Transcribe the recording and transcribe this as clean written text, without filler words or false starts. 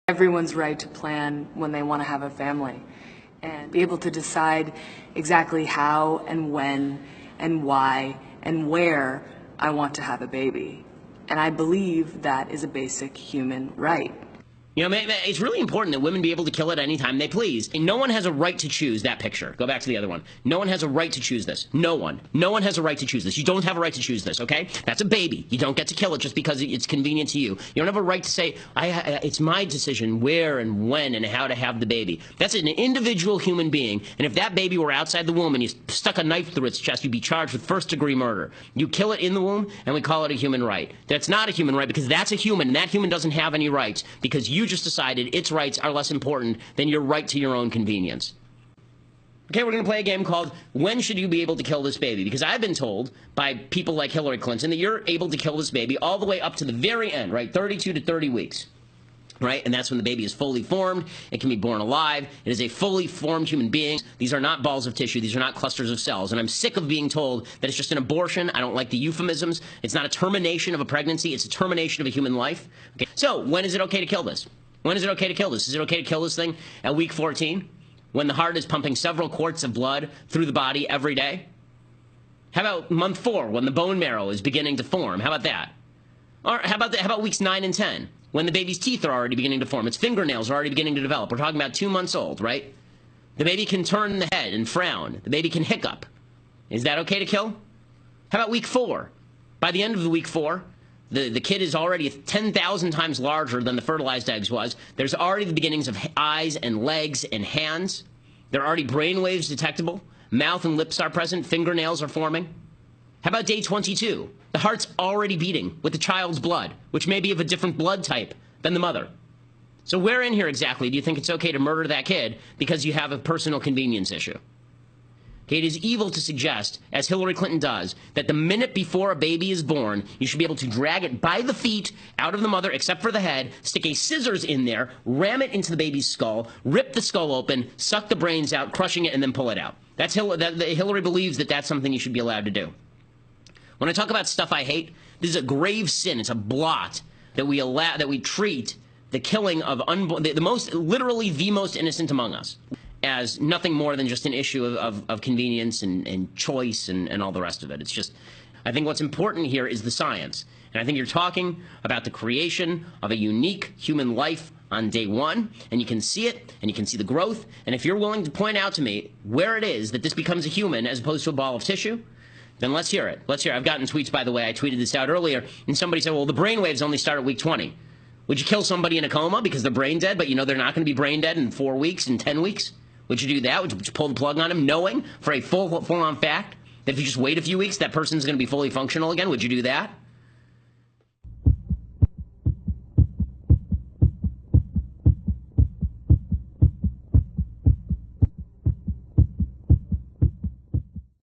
Everyone's right to plan when they want to have a family and be able to decide exactly how and when and why and where I want to have a baby. And I believe that is a basic human right. You know, it's really important that women be able to kill at any time they please. And no one has a right to choose that picture. Go back to the other one. No one has a right to choose this. No one. No one has a right to choose this. You don't have a right to choose this, okay? That's a baby. You don't get to kill it just because it's convenient to you. You don't have a right to say, it's my decision where and when and how to have the baby. That's an individual human being. And if that baby were outside the womb and you stuck a knife through its chest, you'd be charged with first-degree murder. You kill it in the womb, and we call it a human right. That's not a human right because that's a human, and that human doesn't have any rights because you just decided its rights are less important than your right to your own convenience. Okay, we're going to play a game called When Should You Be Able to Kill This Baby? Because I've been told by people like Hillary Clinton that you're able to kill this baby all the way up to the very end, right? 32 to 30 weeks. Right? And that's when the baby is fully formed. It can be born alive. It is a fully formed human being. These are not balls of tissue. These are not clusters of cells. And I'm sick of being told that it's just an abortion. I don't like the euphemisms. It's not a termination of a pregnancy. It's a termination of a human life. Okay. So when is it okay to kill this? When is it okay to kill this? Is it okay to kill this thing at week 14? When the heart is pumping several quarts of blood through the body every day? How about month 4, when the bone marrow is beginning to form? How about that? Or how about weeks 9 and 10? When the baby's teeth are already beginning to form, its fingernails are already beginning to develop. We're talking about 2 months old, right? The baby can turn the head and frown. The baby can hiccup. Is that okay to kill? How about week 4? By the end of the week 4, the kid is already 10,000 times larger than the fertilized eggs was. There's already the beginnings of eyes and legs and hands. There are already brain waves detectable. Mouth and lips are present. Fingernails are forming. How about day 22? The heart's already beating with the child's blood, which may be of a different blood type than the mother. So where in here exactly do you think it's okay to murder that kid because you have a personal convenience issue? Okay, it is evil to suggest, as Hillary Clinton does, that the minute before a baby is born, you should be able to drag it by the feet out of the mother, except for the head, stick a scissors in there, ram it into the baby's skull, rip the skull open, suck the brains out, crushing it, and then pull it out. Hillary believes that that's something you should be allowed to do. When I talk about stuff I hate, this is a grave sin. It's a blot that we treat the killing of literally the most innocent among us as nothing more than just an issue of convenience and choice and all the rest of it. It's just, I think what's important here is the science. And I think you're talking about the creation of a unique human life on day 1, and you can see it, and you can see the growth. And if you're willing to point out to me where it is that this becomes a human as opposed to a ball of tissue, then let's hear it. Let's hear it. I've gotten tweets, by the way. I tweeted this out earlier, and somebody said, well, the brain waves only start at week 20. Would you kill somebody in a coma because they're brain dead, but you know they're not going to be brain dead in 4 weeks, in 10 weeks? Would you do that? Would you pull the plug on him, knowing for a full-on fact that if you just wait a few weeks, that person's going to be fully functional again? Would you do that?